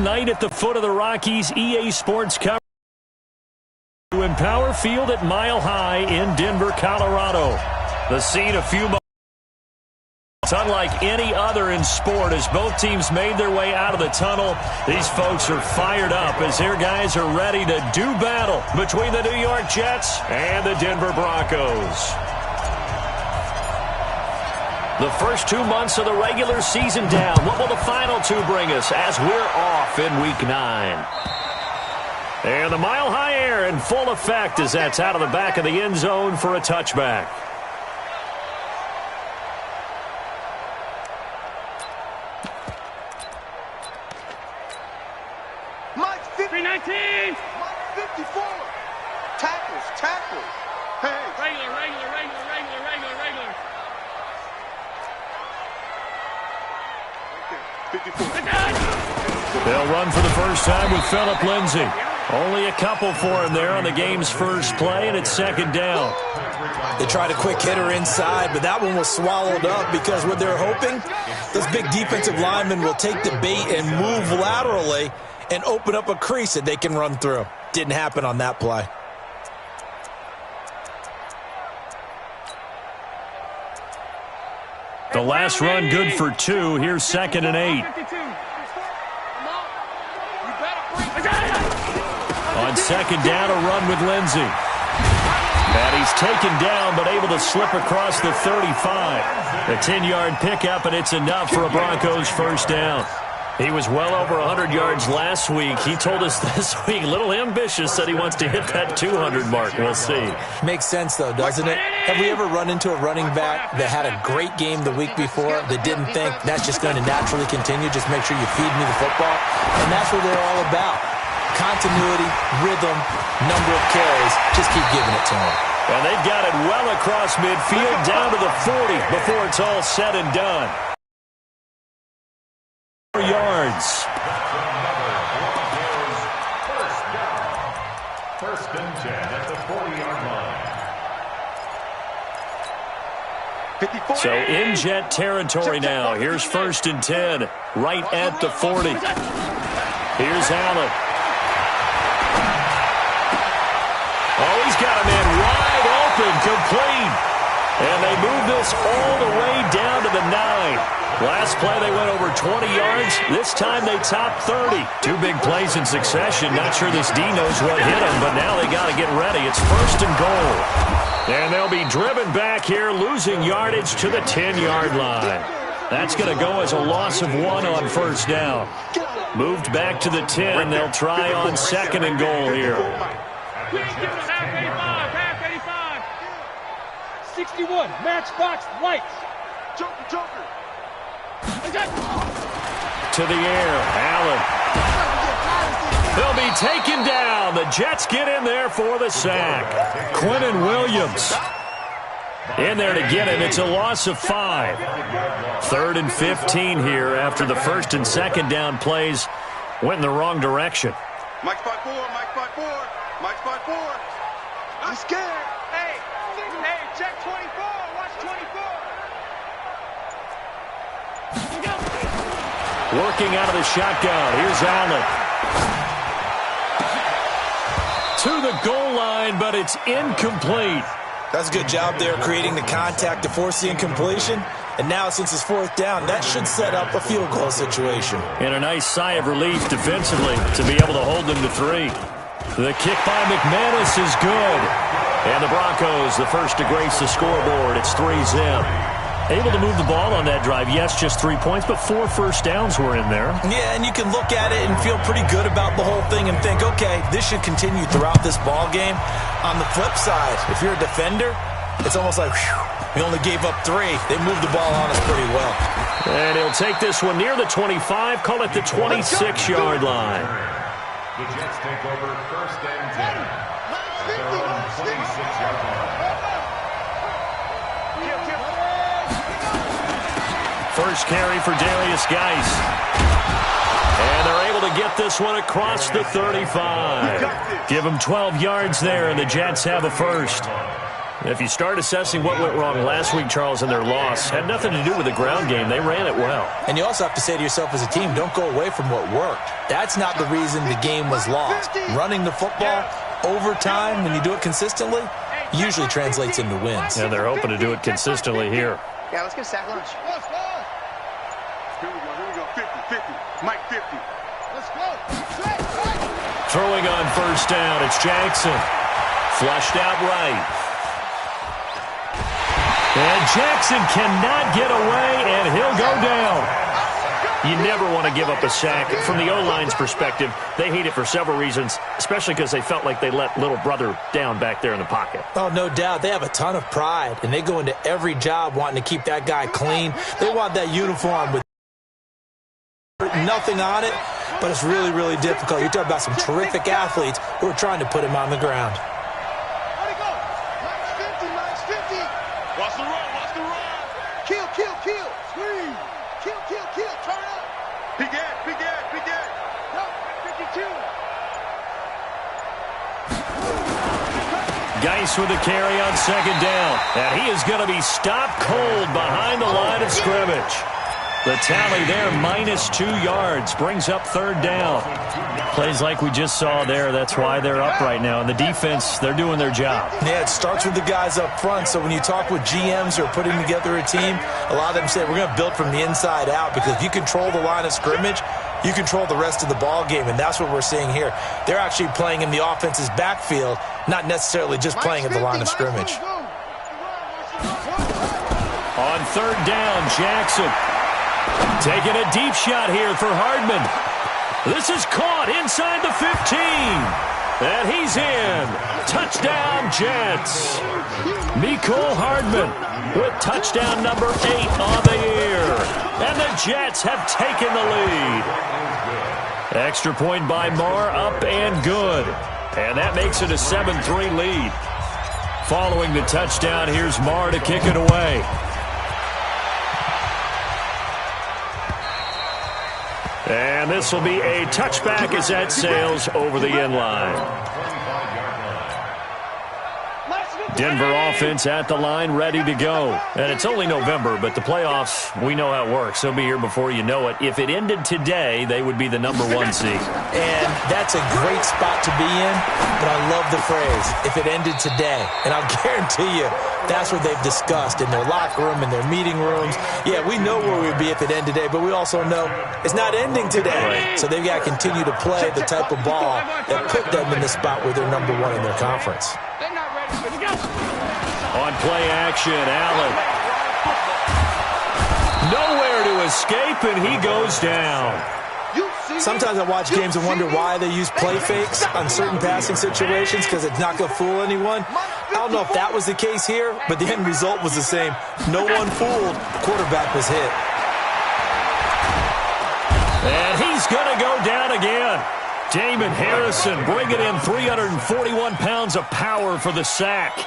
night at the foot of the Rockies. EA Sports coverage to Empower Field at Mile High in Denver, Colorado. The scene a few moments. It's unlike any other in sport as both teams made their way out of the tunnel. These folks are fired up as their guys are ready to do battle between the New York Jets and the Denver Broncos. The first 2 months of the regular season down. What will the final two bring us as we're off in Week 9? And the Mile High air in full effect as that's out of the back of the end zone for a touchback. Mike 319. Mike 54. Tackles. Hey. Regular. They'll run for the first time with Phillip Lindsay. Only a couple for him there on the game's first play, and it's second down. They tried a quick hitter inside, but that one was swallowed up because what they're hoping, those big defensive linemen will take the bait and move laterally and open up a crease that they can run through. Didn't happen on that play. The last run good for 2. Here's 2nd and 8. On second down, a run with Lindsay. And he's taken down but able to slip across the 35. A 10-yard pickup, and it's enough for a Broncos first down. He was well over 100 yards last week. He told us this week, a little ambitious, said he wants to hit that 200 mark. We'll see. Makes sense, though, doesn't it? Have we ever run into a running back that had a great game the week before that didn't think that's just going to naturally continue? Just make sure you feed me the football. And that's what they're all about. Continuity, rhythm, number of carries. Just keep giving it to them. And they've got it well across midfield down to the 40 before it's all said and done. Yards. First and 10 at the 40-yard line. So in Jet territory now. Here's 1st and 10 right at the 40. Here's Allen. Oh, he's got a man wide open, complete. And they move this all the way down to the 9. Last play they went over 20 yards. This time they topped 30. 2 big plays in succession. Not sure this D knows what hit him, but now they got to get ready. It's 1st and goal. And they'll be driven back here, losing yardage to the 10-yard line. That's going to go as a loss of 1 on first down. Moved back to the 10. They'll try on 2nd and goal here. Half 85. 61. Matchbox lights. Joker. To the air, Allen. They'll be taken down. The Jets get in there for the sack. Quinnen Williams in there to get him. It's a loss of 5. 3rd and 15 here after the 1st and 2nd down plays went in the wrong direction. Mike 5-4. I'm scared. Hey, check 24. Watch 24. Working out of the shotgun. Here's Allen. To the goal line, but it's incomplete. That's a good job there creating the contact to force the incompletion. And now, since it's 4th down, that should set up a field goal situation. And a nice sigh of relief defensively to be able to hold them to 3. The kick by McManus is good. And the Broncos, the first to grace the scoreboard. It's 3-zip. Able to move the ball on that drive. Yes, just 3 points, but 4 first downs were in there. Yeah, and you can look at it and feel pretty good about the whole thing and think, okay, this should continue throughout this ball game. On the flip side, if you're a defender, it's almost like, whew, we only gave up 3. They moved the ball on us pretty well. And he'll take this one near the 25, call it the 26-yard line. The Jets take over 1st and 10. Their own 26-yard line. First carry for Darius Geis. And they're able to get this one across the 35. Give them 12 yards there, and the Jets have a first. If you start assessing what went wrong last week, Charles, in their loss, had nothing to do with the ground game. They ran it well. And you also have to say to yourself as a team, don't go away from what worked. That's not the reason the game was lost. Running the football over time, when you do it consistently, usually translates into wins. And they're hoping to do it consistently here. Yeah, let's get sack lunch. Here we go. 50-50. Mike 50. Let's go. Throwing on first down, it's Jackson. Flushed out right. And Jackson cannot get away, and he'll go down. You never want to give up a sack. From the O-line's perspective, they hate it for several reasons, especially because they felt like they let little brother down back there in the pocket. Oh, no doubt. They have a ton of pride, and they go into every job wanting to keep that guy clean. They want that uniform with nothing on it, but it's really, really difficult. You're talking about some terrific athletes who are trying to put him on the ground. Watch the run, watch the run. Kill. Squeeze. Kill. Turn up. Big Ed. No, 52. Geis with the carry on second down. And he is going to be stopped cold behind the line of scrimmage. The tally there, -2 yards, brings up third down. Plays like we just saw there. That's why they're up right now. And the defense, they're doing their job. Yeah, it starts with the guys up front. So when you talk with GMs who are putting together a team, a lot of them say we're going to build from the inside out, because if you control the line of scrimmage, you control the rest of the ball game, and that's what we're seeing here. They're actually playing in the offense's backfield, not necessarily just playing at the line of scrimmage. On third down, Jackson taking a deep shot here for Hardman. This is caught inside the 15. And he's in. Touchdown, Jets. Mecole Hardman with touchdown number 8 on the year. And the Jets have taken the lead. Extra point by Marr, up and good. And that makes it a 7-3 lead. Following the touchdown, here's Marr to kick it away. And this will be a touchback as that sails over the end line. Denver offense at the line, ready to go. And it's only November, but the playoffs, we know how it works. They'll be here before you know it. If it ended today, they would be the #1 seed. And that's a great spot to be in, but I love the phrase, if it ended today. And I'll guarantee you, that's what they've discussed in their locker room, in their meeting rooms. Yeah, we know where we'd be if it ended today, but we also know it's not ending today. Right. So they've got to continue to play the type of ball that put them in the spot where they're #1 in their conference. On play action, Allen. Nowhere to escape, and he goes down. Sometimes I watch games and wonder why they use play fakes on certain passing situations, because it's not going to fool anyone. I don't know if that was the case here, but the end result was the same. No one fooled. Quarterback was hit. And he's going to go down again. Damon Harrison bringing in 341 pounds of power for the sack.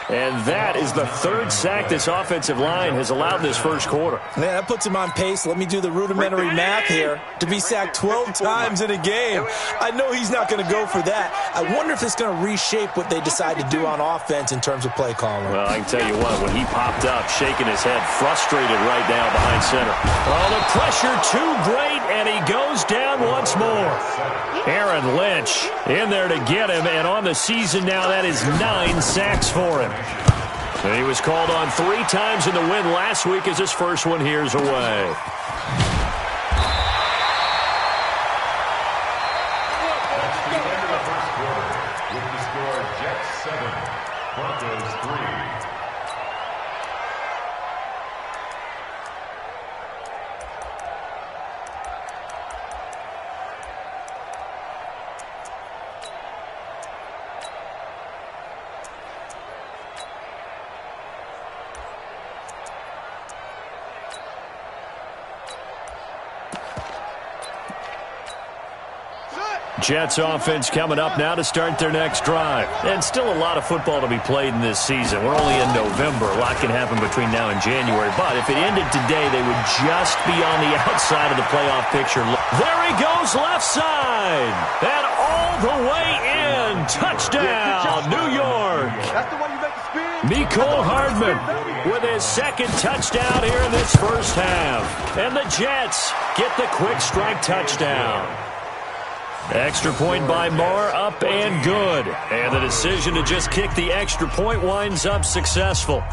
And that is the third sack this offensive line has allowed this first quarter. Yeah, that puts him on pace. Let me do the rudimentary math here. To be sacked 12 times in a game, I know he's not going to go for that. I wonder if it's going to reshape what they decide to do on offense in terms of play calling. Well, I can tell you what, when he popped up, shaking his head, frustrated right now behind center. Oh, the pressure too great, and he goes down once more. Aaron Lynch in there to get him, and on the season now, that is 9 sacks for him. And he was called on 3 times in the win last week as his first one here's away. That's the end of the first quarter with the score Jets 7, Broncos 3. Jets offense coming up now to start their next drive. And still a lot of football to be played in this season. We're only in November. A lot can happen between now and January. But if it ended today, they would just be on the outside of the playoff picture. There he goes left side. And all the way in. Touchdown, New York. That's the way you make a spin. Mecole Hardman with his second touchdown here in this first half. And the Jets get the quick strike touchdown. Extra point by Marr, up and good. And the decision to just kick the extra point winds up successful.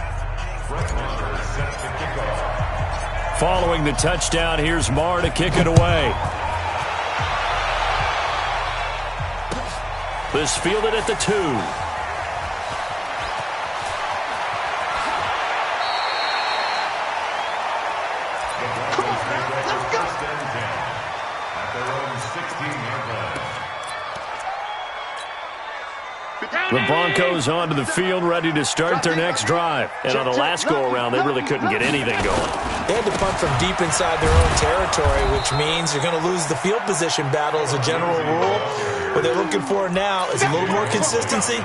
Following the touchdown, here's Marr to kick it away. This fielded at the 2. The Broncos onto the field, ready to start their next drive. And on the last go-around, they really couldn't get anything going. They had to punt from deep inside their own territory, which means you're going to lose the field position battle as a general rule. What they're looking for now is a little more consistency,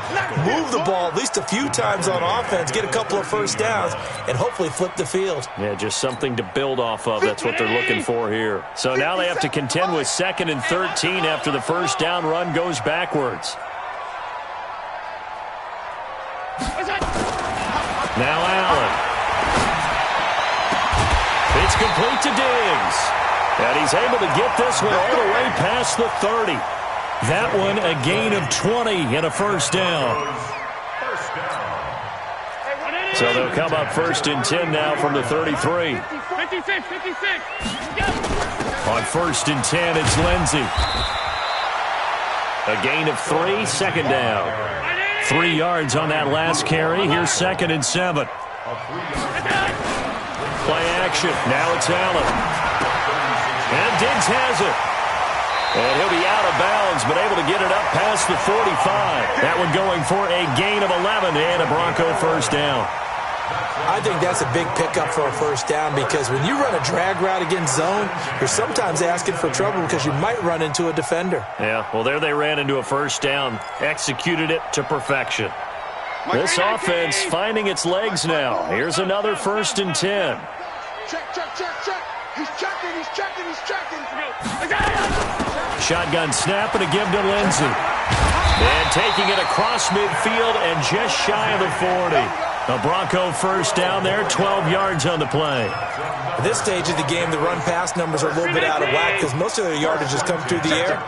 move the ball at least a few times on offense, get a couple of first downs, and hopefully flip the field. Yeah, just something to build off of. That's what they're looking for here. So now they have to contend with 2nd and 13 after the first down run goes backwards. Now Allen. It's complete to Diggs. And he's able to get this one all the way past the 30. That one a gain of 20 and a first down. So they'll come up 1st and 10 now from the 33. 56. On 1st and 10, it's Lindsey. A gain of 3, 2nd down. 3 yards on that last carry. Here's 2nd and 7. Play action. Now it's Allen. And Diggs has it. And he'll be out of bounds, but able to get it up past the 45. That one going for a gain of 11 and a Bronco first down. I think that's a big pickup for a first down because when you run a drag route against zone, you're sometimes asking for trouble because you might run into a defender. Yeah, well, there they ran into a first down, executed it to perfection. This offense finding its legs now. Here's another 1st and 10. Check. He's checking. Shotgun snap and a give to Lindsey. And taking it across midfield and just shy of the 40. A Bronco first down there, 12 yards on the play. At this stage of the game, the run-pass numbers are a little bit out of whack because most of their yardage has come through the air.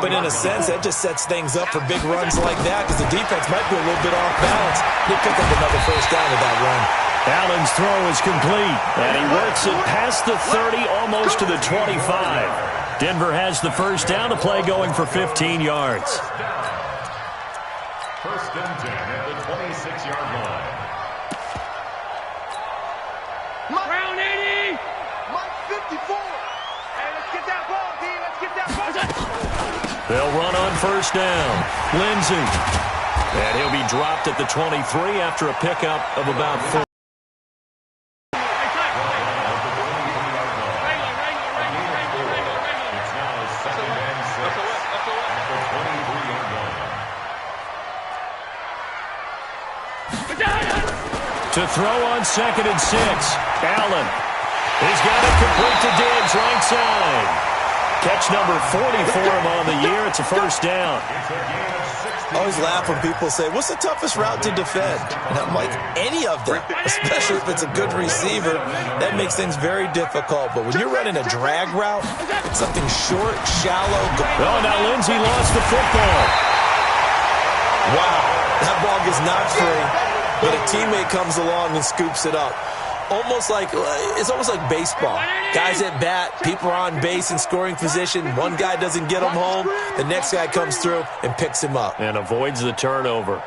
But in a sense, that just sets things up for big runs like that because the defense might be a little bit off balance. They pick up another first down with that run. Allen's throw is complete, and he works it past the 30, almost to the 25. Denver has the first down, to play going for 15 yards. 1st and 10 at the 26-yard line. Round 80. Mike 54. Hey, let's get that ball, D. Let's get that ball. They'll run on first down. Lindsey. And he'll be dropped at the 23 after a pickup of about 4. To throw on 2nd and 6. Allen. He's got it complete to Diggs, right side. Catch number 40 for him on the year. It's a first down. I always laugh when people say, what's the toughest route to defend? And I'm like, any of them, especially if it's a good receiver. That makes things very difficult. But when you're running a drag route, it's something short, shallow. Oh, now Lindsey lost the football. Wow, that ball gets knocked free, but a teammate comes along and scoops it up. It's almost like baseball. Guys at bat, people are on base in scoring position. One guy doesn't get him home. The next guy comes through and picks him up. And avoids the turnover.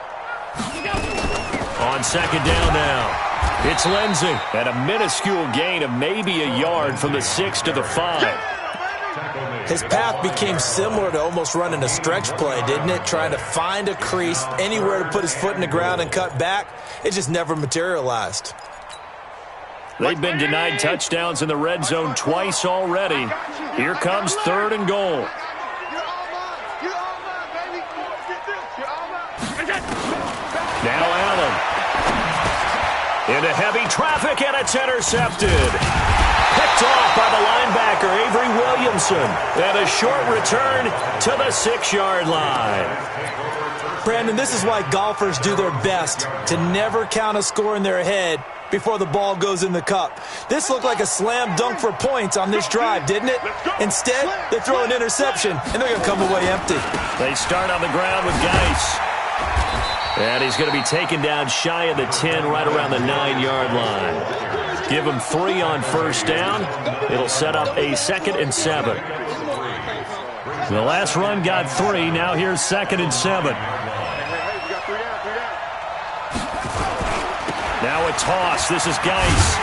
On 2nd down now. It's Lindsey at a minuscule gain of maybe a yard from the 6 to the 5. His path became similar to almost running a stretch play, didn't it? Trying to find a crease, anywhere to put his foot in the ground and cut back. It just never materialized. They've been denied touchdowns in the red zone twice already. Here comes 3rd and goal. Now Allen. Into heavy traffic, and it's intercepted. Picked off by the linebacker, Avery Williams. Williamson. And a short return to the 6-yard line. Brandon, this is why golfers do their best to never count a score in their head before the ball goes in the cup. This looked like a slam dunk for points on this drive, didn't it? Instead, they throw an interception, and they're going to come away empty. They start on the ground with Geis. And he's going to be taken down shy of the 10, right around the 9-yard line. Give him 3 on first down. It'll set up a 2nd and 7. The last run got 3. Now here's 2nd and 7. Now a toss. This is Geis.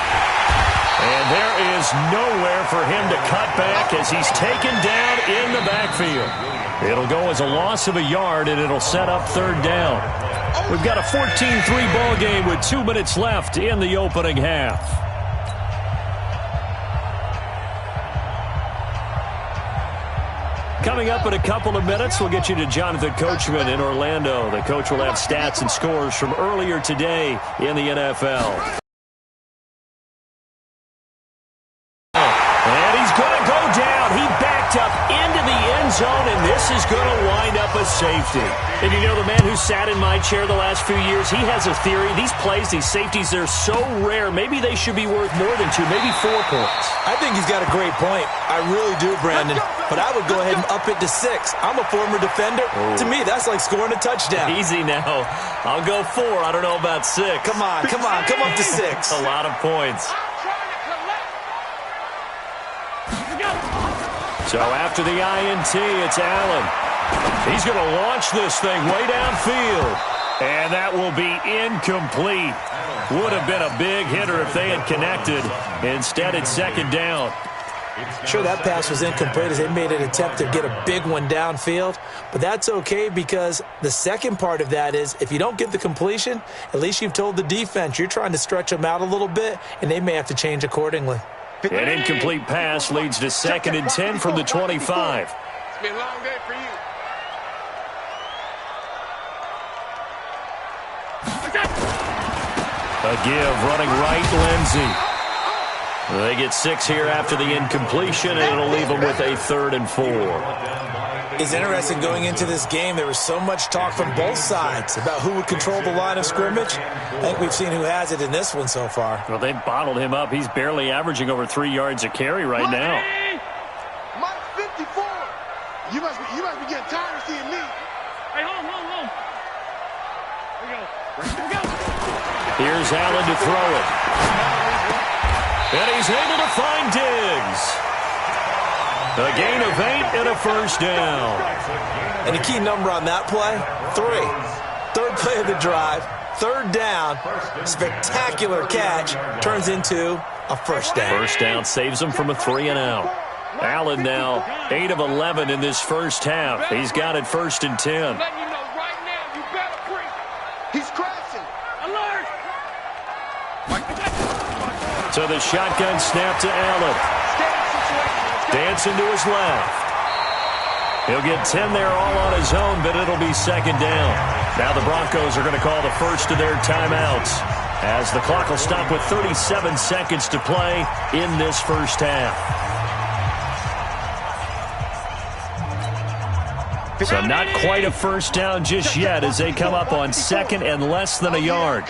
And there is nowhere for him to cut back as he's taken down in the backfield. It'll go as a loss of a yard, and it'll set up 3rd down. We've got a 14-3 ball game with 2 minutes left in the opening half. Coming up in a couple of minutes, we'll get you to Jonathan Coachman in Orlando. The coach will have stats and scores from earlier today in the NFL. And he's going to go down. He backed up into the end zone, and this is going to wind up a safety. And you know, the man who sat in my chair the last few years, he has a theory. These plays, these safeties, they're so rare. Maybe they should be worth more than 2, maybe 4 points. I think he's got a great point. I really do, Brandon. But I would go ahead and up it to 6. I'm a former defender. Oh. To me, that's like scoring a touchdown. Easy now. I'll go 4. I don't know about 6. Come on. Come up to 6. A lot of points. So after the INT, it's Allen. He's going to launch this thing way downfield. And that will be incomplete. Would have been a big hitter if they had connected. Instead, it's 2nd down. Sure, that pass was incomplete as they made an attempt to get a big one downfield. But that's okay because the second part of that is if you don't get the completion, at least you've told the defense you're trying to stretch them out a little bit, and they may have to change accordingly. An incomplete pass leads to 2nd and 10 from the 25. It's been a long day for you. A give running right, Lindsey. They get 6 here after the incompletion, and it'll leave them with a 3rd and 4. It's interesting going into this game. There was so much talk from both sides about who would control the line of scrimmage. I think we've seen who has it in this one so far. Well, they've bottled him up. He's barely averaging over 3 yards a carry right now. Mike 54. You must be getting tired of seeing me. Hey, home. Here we go. Here's Allen to throw it. And he's able to find Diggs. A gain of 8 and a 1st down. And the key number on that play, 3. 3rd play of the drive, 3rd down, spectacular catch, turns into a 1st down. 1st down saves him from a 3 and out. Allen now 8 of 11 in this first half. He's got it 1st and 10. Letting you know right now, you better break. He's crashing. Alert! So the shotgun snap to Allen. Dancing to his left. He'll get 10 there all on his own, but it'll be 2nd down. Now the Broncos are going to call the first of their timeouts as the clock will stop with 37 seconds to play in this first half. So not quite a 1st down just yet as they come up on 2nd and less than a yard.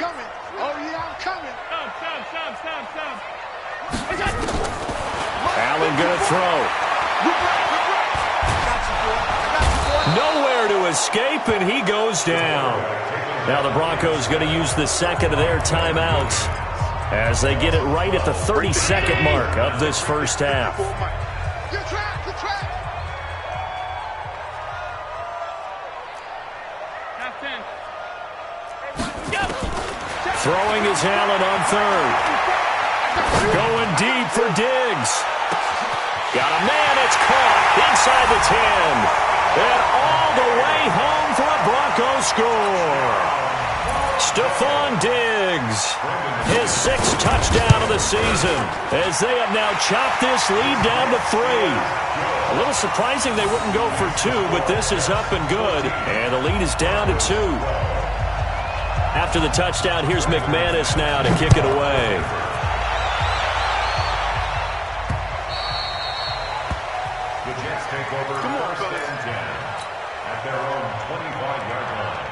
Allen going to throw. Nowhere to escape, and he goes down. Now the Broncos going to use the 2nd of their timeouts as they get it right at the 30-second mark of this first half. Good track. Throwing is Allen on 3rd. Going deep for Diggs. Got a man, it's caught inside the 10. And all the way home for a Broncos score. Stephon Diggs, his 6th touchdown of the season, as they have now chopped this lead down to 3. A little surprising they wouldn't go for 2, but this is up and good, and the lead is down to 2. After the touchdown, here's McManus now to kick it away. the Jets take over first and 10 at their own 25-yard line.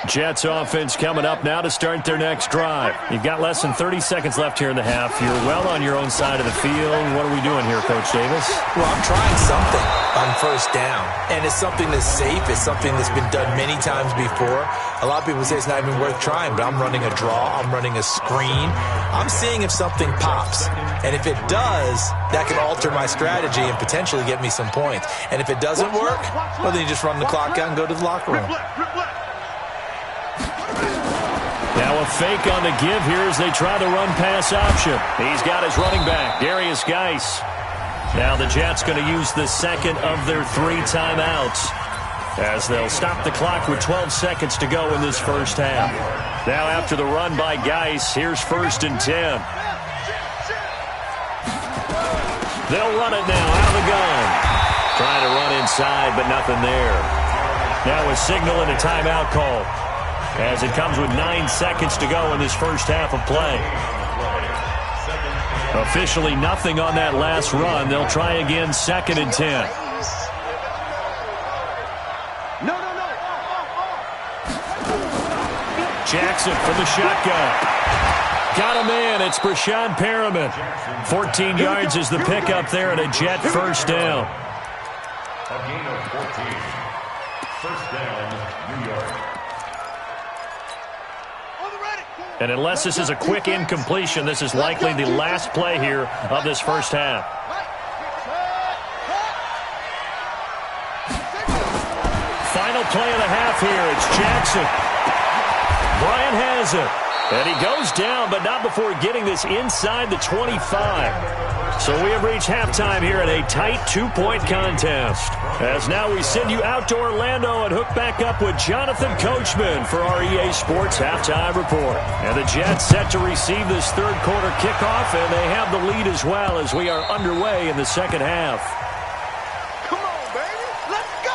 Jets offense coming up now to start their next drive. You've got less than 30 seconds left here in the half. You're well on your own side of the field. What are we doing here, Coach Davis? Well, I'm trying something on first down, and it's something that's safe. It's something that's been done many times before. A lot of people say it's not even worth trying, but I'm running a draw. I'm running a screen. I'm seeing if something pops, and if it does, that can alter my strategy and potentially get me some points. And if it doesn't work, well, then you just run the clock out and go to the locker room. Now a fake on the give here as they try the run-pass option. He's got his running back, Darius Geis. Now the Jets going to use the second of their 3 timeouts as they'll stop the clock with 12 seconds to go in this first half. Now after the run by Geis, here's first and 10. They'll run it now out of the gun. Trying to run inside, but nothing there. Now a signal and a timeout call, as it comes with 9 seconds to go in this first half of play. Officially nothing on that last run. They'll try again, second and 10. Jackson from the shotgun. Got him in. It's Brashad Perriman. 14 yards is the pickup there and a Jet first down. A gain of 14. First down, New York. And unless this is a quick incompletion, this is likely the last play here of this first half. Final play of the half here. It's Jackson. Bryant has it. And he goes down, but not before getting this inside the 25. So we have reached halftime here in a tight 2-point contest. As now we send you out to Orlando and hook back up with Jonathan Coachman for our EA Sports Halftime Report. And the Jets set to receive this third quarter kickoff, and they have the lead as well as we are underway in the second half. Come on, baby. Let's go.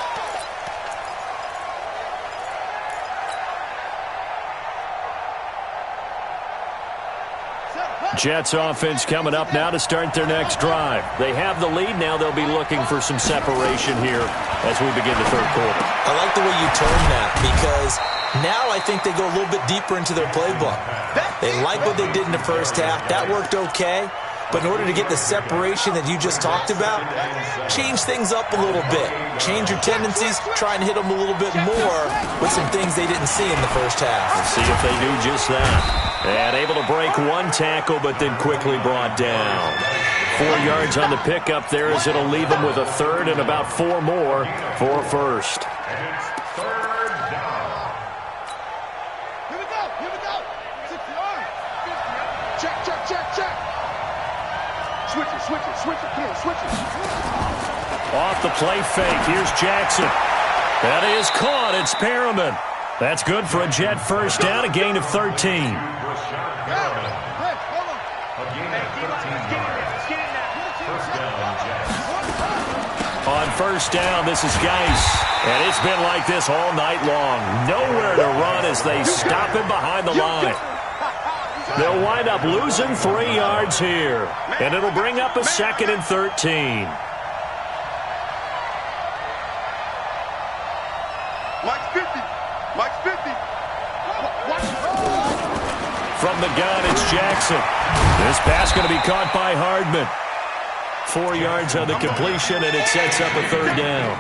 Jets offense coming up now to start their next drive. They have the lead. Now they'll be looking for some separation here as we begin the third quarter. I like the way you term that, because now I think they go a little bit deeper into their playbook. They like what they did in the first half. That worked okay. But in order to get the separation that you just talked about, change things up a little bit. Change your tendencies, try and hit them a little bit more with some things they didn't see in the first half. Let's see if they do just that. And able to break one tackle, but then quickly brought down. 4 yards on the pickup there, as it'll leave them with a third and about 4 more for a first. And it's third down. Here we go. 60 yards. Check. Switch it. Come on, switch it. Off the play fake. Here's Jackson. That is caught. It's Perriman. That's good for a Jet first down, a gain of 13. Brashad Perriman. A gain of 13 yards. First down, Jets. On first down, this is Geis. And it's been like this all night long. Nowhere to run as they stop him behind the line. They'll wind up losing 3 yards here. And it'll bring up a second and 13. Mike's 50. From the gun, it's Jackson. This pass going to be caught by Hardman. 4 yards on the completion, and it sets up a third down.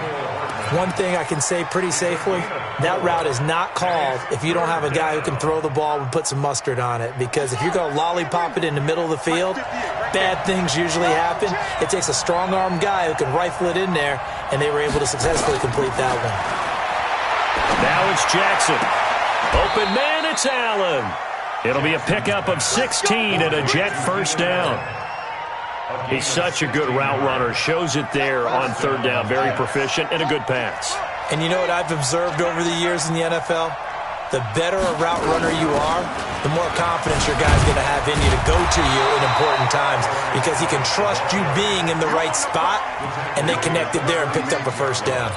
One thing I can say pretty safely, that route is not called if you don't have a guy who can throw the ball and put some mustard on it. Because if you're going to lollipop it in the middle of the field, bad things usually happen. It takes a strong-arm guy who can rifle it in there, and they were able to successfully complete that one. Now it's Jackson. Open man, it's Allen. It'll be a pickup of 16 and a Jet first down. He's such a good route runner. Shows it there on third down. Very proficient and a good pass. And you know what I've observed over the years in the NFL? The better a route runner you are, the more confidence your guy's going to have in you to go to you in important times, because he can trust you being in the right spot, and they connected there and picked up a first down.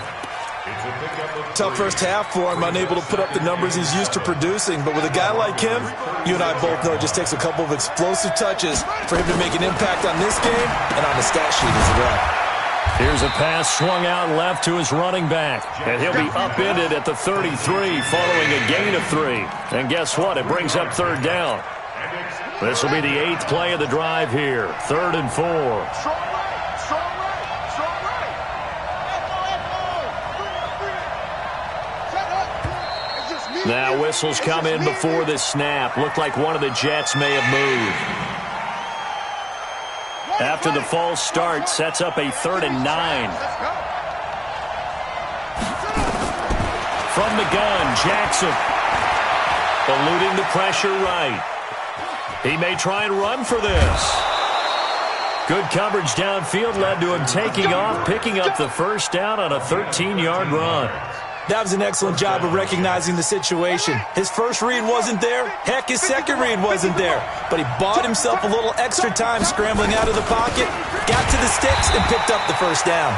Tough first half for him, unable to put up the numbers he's used to producing. But with a guy like him, you and I both know it just takes a couple of explosive touches for him to make an impact on this game and on the stat sheet as well. Here's a pass swung out left to his running back. And he'll be upended at the 33 following a gain of 3. And guess what? It brings up third down. This will be the 8th play of the drive here. 3rd and 4. Now whistles come in before this snap. Looked like one of the Jets may have moved. After the false start, sets up a 3rd and 9. From the gun, Jackson. Eluding the pressure right. He may try and run for this. Good coverage downfield led to him taking off, picking up the first down on a 13-yard run. That was an excellent job of recognizing the situation. His first read wasn't there. Heck, his second read wasn't there. But he bought himself a little extra time scrambling out of the pocket, got to the sticks, and picked up the first down.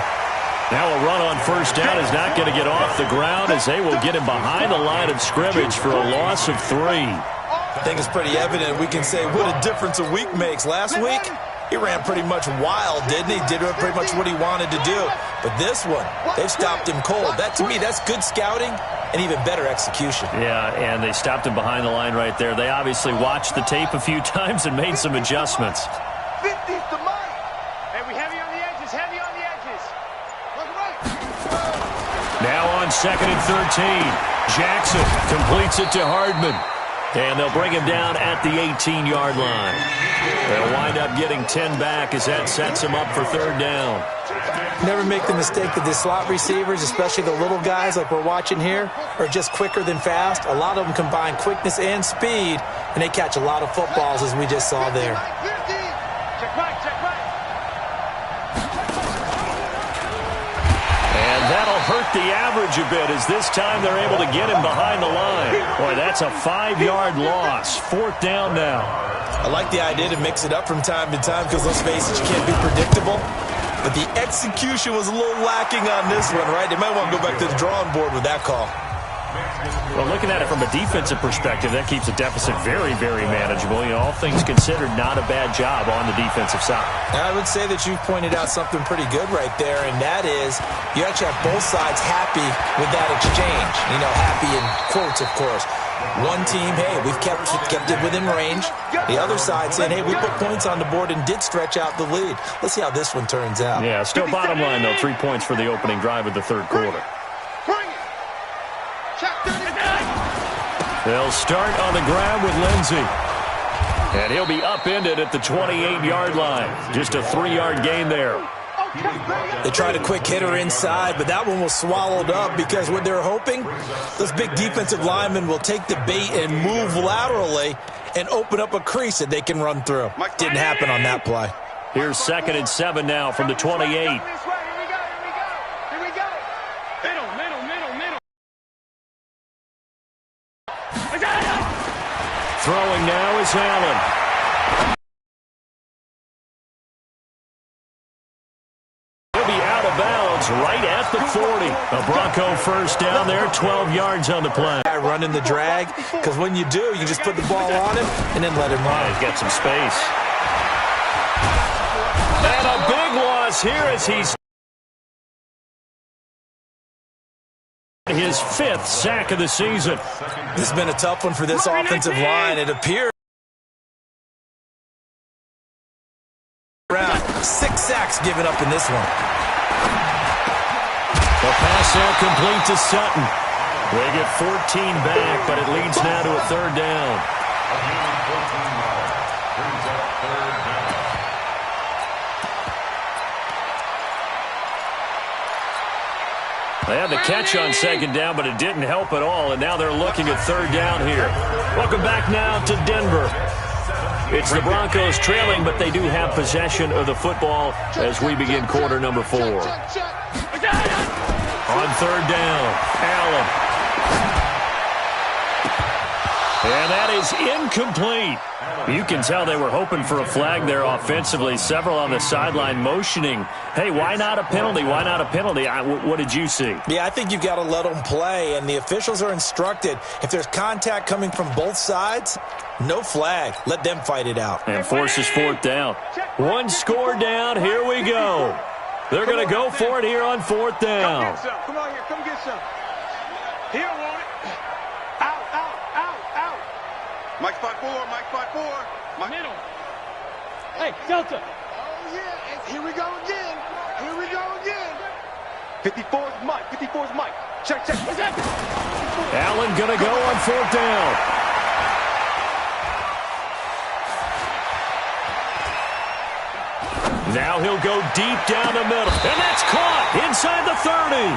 Now a run on first down is not going to get off the ground as they will get him behind the line of scrimmage for a loss of 3. I think it's pretty evident we can say what a difference a week makes. Last week, he ran pretty much wild, didn't he? Did pretty much what he wanted to do. But this one, they've stopped him cold. That, to me, that's good scouting and even better execution. Yeah, and they stopped him behind the line right there. They obviously watched the tape a few times and made some adjustments. 50's the money. Hey, we heavy on the edges, heavy on the edges. Now on 2nd and 13. Jackson completes it to Hardman. And they'll bring him down at the 18-yard line. They'll wind up getting 10 back as that sets him up for 3rd down. Never make the mistake that the slot receivers, especially the little guys like we're watching here, are just quicker than fast. A lot of them combine quickness and speed, and they catch a lot of footballs, as we just saw there. Check back, check back. And that'll hurt the average a bit as this time they're able to get him behind the line. Boy, that's a 5-yard loss. 4th down now. I like the idea to mix it up from time to time because, let's face it, you can't be predictable. But the execution was a little lacking on this one, right? They might want to go back to the drawing board with that call. Well, looking at it from a defensive perspective, that keeps the deficit very, very manageable. You know, all things considered, not a bad job on the defensive side. I would say that you've pointed out something pretty good right there, and that is you actually have both sides happy with that exchange. You know, happy in quotes, of course. One team, hey, we've kept it within range. The other side saying, hey, we put points on the board and did stretch out the lead. Let's see how this one turns out. Yeah, still bottom line, though, 3 points for the opening drive of the 3rd quarter. They'll start on the ground with Lindsey. And he'll be upended at the 28-yard line. Just a 3-yard gain there. They tried a quick hitter inside, but that one was swallowed up because what they're hoping, those big defensive linemen will take the bait and move laterally and open up a crease that they can run through. Didn't happen on that play. Here's 2nd and 7 now from the 28. Here we go. Middle. Throwing now is Allen. Right at the 40. A Bronco first down there, 12 yards on the play. Running the drag, because when you do, you just put the ball on him and then let him run. He's got some space. And a big loss here as he's his 5th sack of the season. This has been a tough one for this offensive line. It appears around 6 sacks given up in this one. The pass there complete to Sutton. They get 14 back, but it leads now to a 3rd down. They had the catch on 2nd down, but it didn't help at all, and now they're looking at 3rd down here. Welcome back now to Denver. It's the Broncos trailing, but they do have possession of the football as we begin quarter number 4. On 3rd down, Allen. And that is incomplete. You can tell they were hoping for a flag there offensively. Several on the sideline motioning, hey, why not a penalty? Why not a penalty? What did you see? Yeah, I think you've got to let them play, and the officials are instructed, if there's contact coming from both sides, no flag. Let them fight it out. And forces fourth down. One score down. Here we go. They're going to go for it here on fourth down. Come on here. Come get some. He don't want it. Out, out, out, out. Mike spot 4, Mike spot 4. Mike. Middle. Hey, Delta. Oh, yeah. And here we go again. Here we go again. 54's Mike. 54's Mike. Check, check. What's that? Allen going to go on fourth down. Now he'll go deep down the middle. And that's caught inside the 30.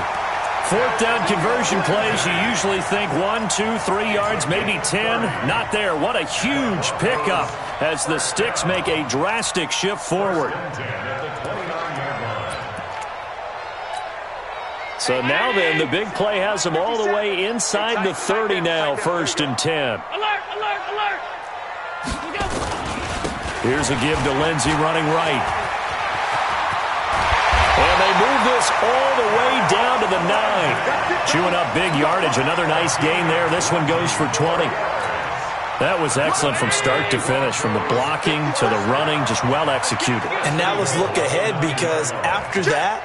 Fourth down conversion plays, you usually think 1, 2, 3 yards, maybe 10. Not there. What a huge pickup as the Sticks make a drastic shift forward. So now then, the big play has them all the way inside the 30 now, 1st and 10. Alert, alert, alert. Here's a give to Lindsey running right. And they move this all the way down to the 9. Chewing up big yardage. Another nice gain there. This one goes for 20. That was excellent from start to finish, from the blocking to the running, just well executed. And now let's look ahead, because after that,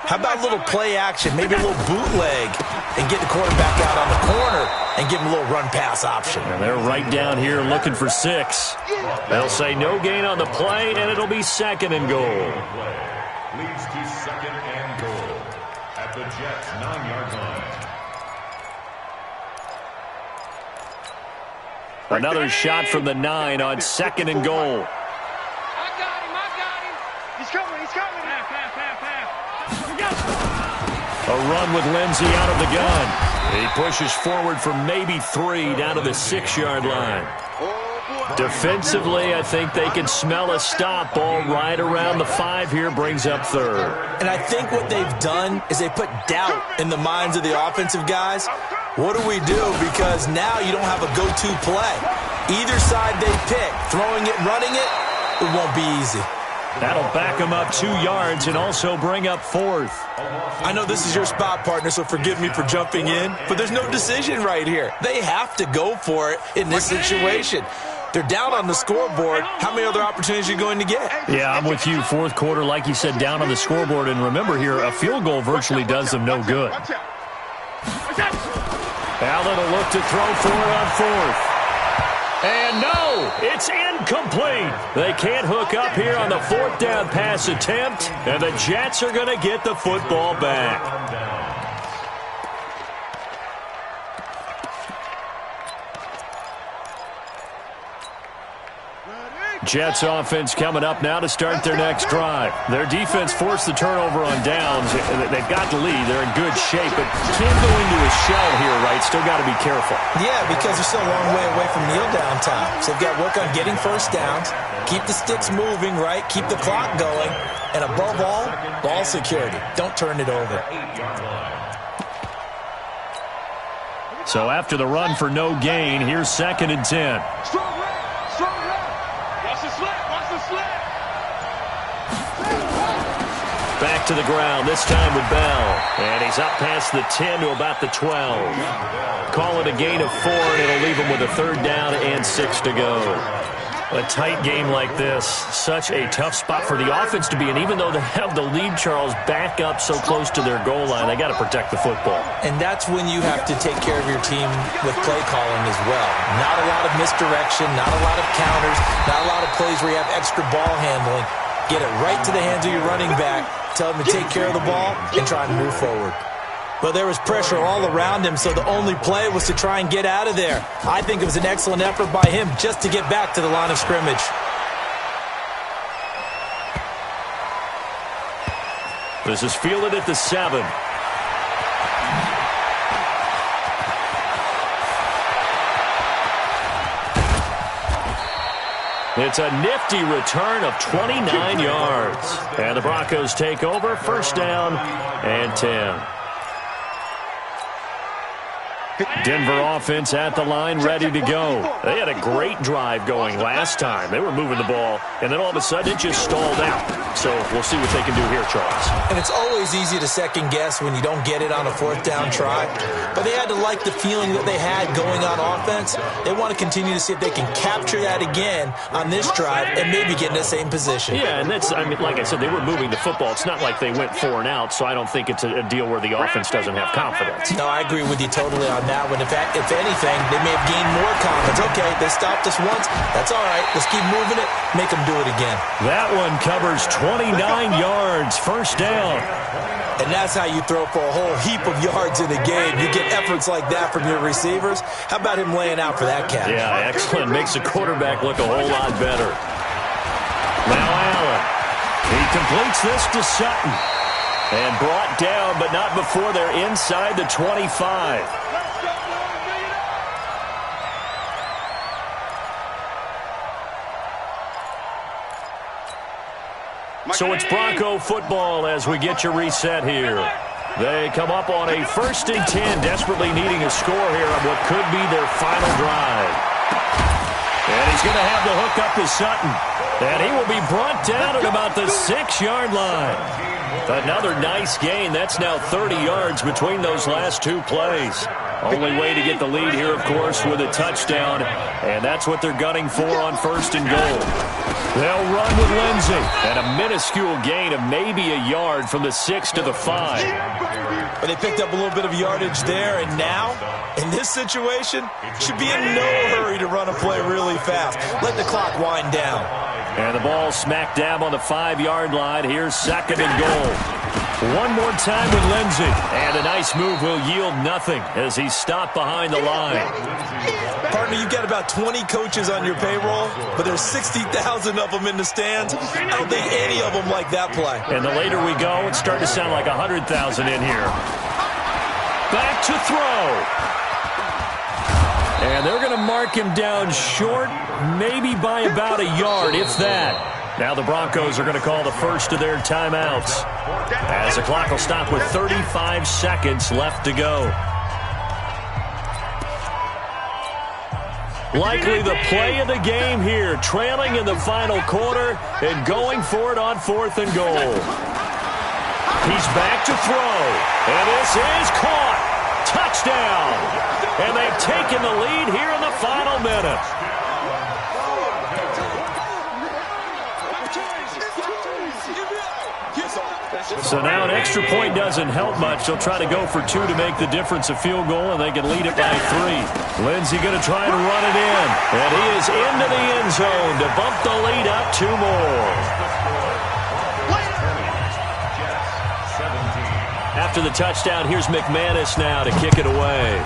how about a little play action, maybe a little bootleg, and get the quarterback out on the corner and give him a little run-pass option. And they're right down here looking for 6. They'll say no gain on the play, and it'll be 2nd and goal. Leads to 2nd and goal at the Jets' 9-yard line. Another shot from the 9 on 2nd and goal. I got him. He's coming. Half, half, half, half. A run with Lindsey out of the gun. He pushes forward for maybe 3 down to the 6-yard line. Defensively, I think they can smell a stop. Ball right around the 5 here, brings up 3rd. And I think what they've done is they put doubt in the minds of the offensive guys. What do we do? Because now you don't have a go-to play. Either side they pick, throwing it, running it, it won't be easy. That'll back them up 2 yards and also bring up 4th. I know this is your spot, partner, so forgive me for jumping in, but there's no decision right here. They have to go for it in this situation. They're down on the scoreboard. How many other opportunities are you going to get? Yeah, I'm with you. 4th quarter, like you said, down on the scoreboard. And remember here, a field goal virtually does them no good. Allen will look to throw for it on 4th. And no, it's incomplete. They can't hook up here on the 4th down pass attempt, and the Jets are going to get the football back. Jets offense coming up now to start their next drive. Their defense forced the turnover on downs. They've got the lead. They're in good shape, but can't go into a shell here, right? Still got to be careful. Yeah, because they're still a long way away from kneel down time. So they've got to work on getting first downs, keep the sticks moving, right? Keep the clock going, and above all, ball security. Don't turn it over. So after the run for no gain, here's 2nd and 10. Back to the ground, this time with Bell. And he's up past the 10 to about the 12. Call it a gain of 4, and it'll leave him with a 3rd down and 6 to go. A tight game like this, such a tough spot for the offense to be in. Even though they have the lead, Charles, back up so close to their goal line, they got to protect the football. And that's when you have to take care of your team with play calling as well. Not a lot of misdirection, not a lot of counters, not a lot of plays where you have extra ball handling. Get it right to the hands of your running back, tell him to take care of the ball, and try and move forward. But there was pressure all around him, so the only play was to try and get out of there. I think it was an excellent effort by him just to get back to the line of scrimmage. This is fielded at the 7. It's a nifty return of 29 yards. And the Broncos take over, 1st down and 10. Denver offense at the line, ready to go. They had a great drive going last time. They were moving the ball, and then all of a sudden it just stalled out. So we'll see what they can do here, Charles. And it's always easy to second guess when you don't get it on a fourth down try. But they had to like the feeling that they had going on offense. They want to continue to see if they can capture that again on this drive and maybe get in the same position. Yeah, and that's, I mean, like I said, they were moving the football. It's not like they went 4 and out, so I don't think it's a deal where the offense doesn't have confidence. No, I agree with you totally on that one. If anything, they may have gained more confidence. Okay, they stopped us once. That's all right. Let's keep moving it. Make them do it again. That one covers 29 yards. First down. And that's how you throw for a whole heap of yards in a game. You get efforts like that from your receivers. How about him laying out for that catch? Yeah, excellent. Makes the quarterback look a whole lot better. Now Allen. He completes this to Sutton. And brought down, but not before they're inside the 25. So it's Bronco football as we get your reset here. They come up on a 1st and 10, desperately needing a score here on what could be their final drive. And he's going to have the hook up to Sutton. And he will be brought down at about the 6-yard line. Another nice gain. That's now 30 yards between those last 2 plays. Only way to get the lead here, of course, with a touchdown. And that's what they're gunning for on 1st and goal. They'll run with Lindsey. And a minuscule gain of maybe a yard from the 6 to the 5. But they picked up a little bit of yardage there. And now, in this situation, should be in no hurry to run a play really fast. Let the clock wind down. And the ball smack dab on the 5-yard line. Here's 2nd and goal. One more time with Lindsey. And a nice move will yield nothing as he's stopped behind the line. Partner, you've got about 20 coaches on your payroll, but there's 60,000 of them in the stands. I don't think any of them like that play. And the later we go, it's starting to sound like 100,000 in here. Back to throw. And they're going to mark him down short, maybe by about a yard, if that. Now the Broncos are going to call the first of their timeouts, as the clock will stop with 35 seconds left to go. Likely the play of the game here, trailing in the final quarter and going for it on 4th and goal. He's back to throw, and this is caught. Touchdown. And they've taken the lead here in the final minute. So now an extra point doesn't help much. They'll try to go for 2 to make the difference a field goal, and they can lead it by 3. Lindsey going to try and run it in. And he is into the end zone to bump the lead up 2 more. After the touchdown, here's McManus now to kick it away.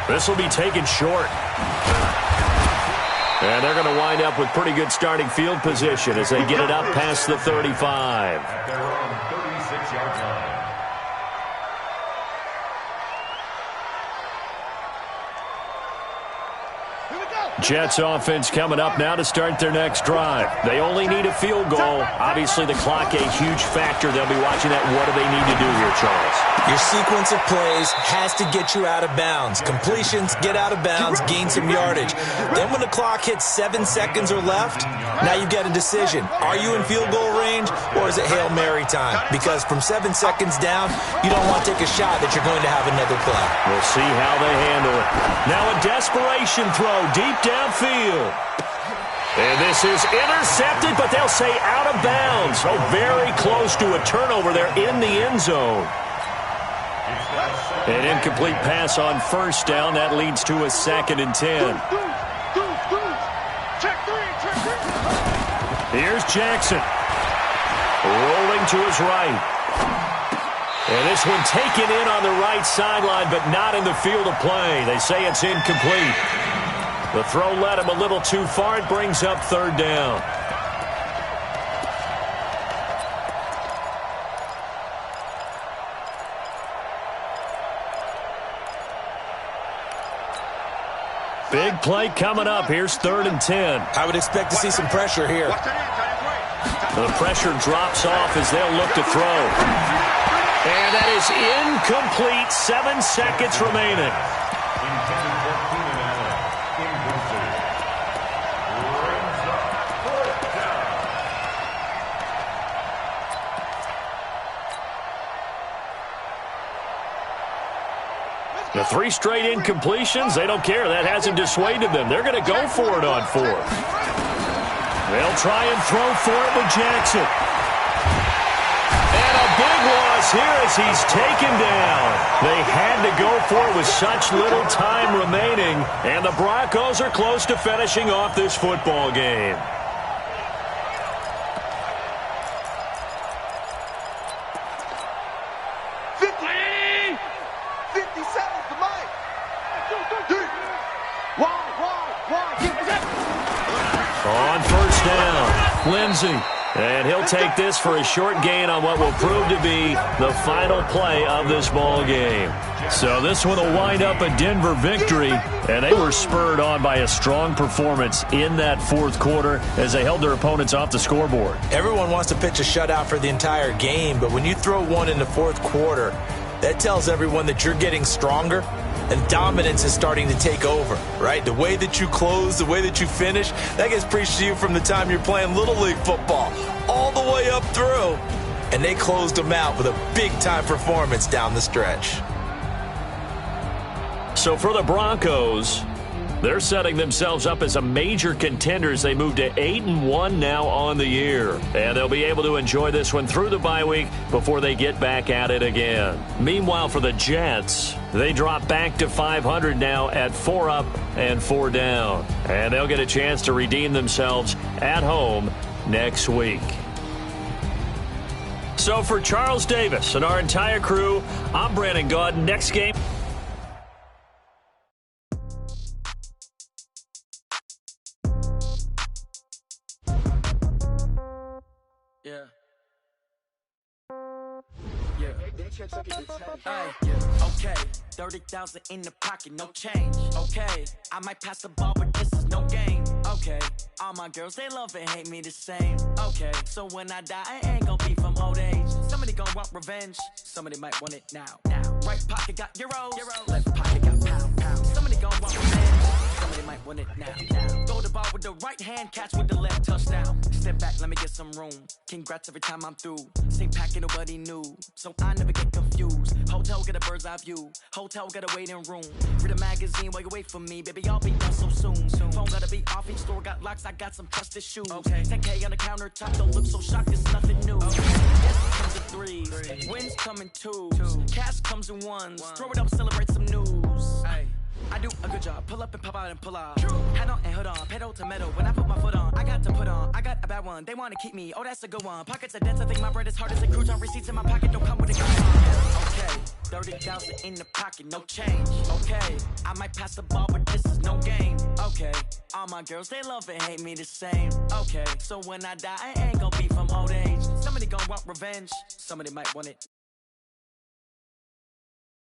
This will be taken short. And they're going to wind up with pretty good starting field position as they get it up past the 35. At their own 36-yard line. Jets offense coming up now to start their next drive. They only need a field goal. Obviously, the clock a huge factor. They'll be watching that. What do they need to do here, Charles? Your sequence of plays has to get you out of bounds. Completions, get out of bounds, gain some yardage. Then when the clock hits 7 seconds or left, now you get a decision. Are you in field goal range, or is it Hail Mary time? Because from 7 seconds down, you don't want to take a shot that you're going to have another play. We'll see how they handle it. Now a desperation throw deep downfield. And this is intercepted, but they'll say out of bounds. So very close to a turnover there in the end zone. An incomplete pass on 1st down. That leads to a 2nd and 10. Here's Jackson. Rolling to his right. And this one taken in on the right sideline, but not in the field of play. They say it's incomplete. The throw led him a little too far. It brings up 3rd down. Big play coming up. Here's 3rd and 10. I would expect to see some pressure here. The pressure drops off as they'll look to throw. And that is incomplete. 7 seconds remaining. Intended for Keenan Allen. Incomplete. Brings up fourth down. The 3 straight incompletions, they don't care. That hasn't dissuaded them. They're going to go for it on 4th. They'll try and throw for it with Jackson. And a big loss here as he's taken down. They had to go for it with such little time remaining. And the Broncos are close to finishing off this football game. On first down, Lindsey. And he'll take this for a short gain on what will prove to be the final play of this ball game. So this one will wind up a Denver victory, and they were spurred on by a strong performance in that 4th quarter as they held their opponents off the scoreboard. Everyone wants to pitch a shutout for the entire game, but when you throw one in the 4th quarter, that tells everyone that you're getting stronger and dominance is starting to take over, right? The way that you close, the way that you finish, that gets preached to you from the time you're playing Little League football all the way up through. And they closed them out with a big-time performance down the stretch. So for the Broncos, they're setting themselves up as a major contender as they move to 8-1 now on the year. And they'll be able to enjoy this one through the bye week before they get back at it again. Meanwhile, for the Jets, they drop back to 500 now at 4 up and 4 down. And they'll get a chance to redeem themselves at home next week. So for Charles Davis and our entire crew, I'm Brandon Gaudin. Next game. Okay, 30,000 in the pocket, no change. Okay, I might pass the ball, but this is no game. Okay, all my girls, they love and hate me the same. Okay, so when I die, I ain't gon' be from old age. Somebody gon' want revenge, somebody might want it now. Right pocket got euros, left pocket got pound. Somebody gon' want revenge, somebody might want it now. Throw the ball with the right hand, catch with the left, touchdown. Step back, let me get some room. Congrats every time I'm through. Same packet, nobody knew, so I never get confused. Hotel get a bird's eye view. Hotel got a waiting room. Read a magazine while you wait for me, baby. I'll be done so soon. Phone gotta be off. Each store got locks. I got some trusted shoes. 10K on the countertop. Don't look so shocked. It's nothing new. Yes, comes in threes. Wins come in twos. Cash comes in ones. Throw it up, celebrate some news. I do a good job. Pull up and pop out and pull out. Head on and hood on. Pedal to metal. When I put my foot on, I got to put on. I got a bad one. They want to keep me. Oh, that's a good one. Pockets are dense. I think my bread is hard as a cruise on. Receipts in my pocket. Don't come with a gun. Okay, 30,000 in the pocket. No change. Okay, I might pass the ball, but this is no game. Okay, all my girls, they love and hate me the same. Okay, so when I die, I ain't gonna be from old age. Somebody gonna want revenge. Somebody might want it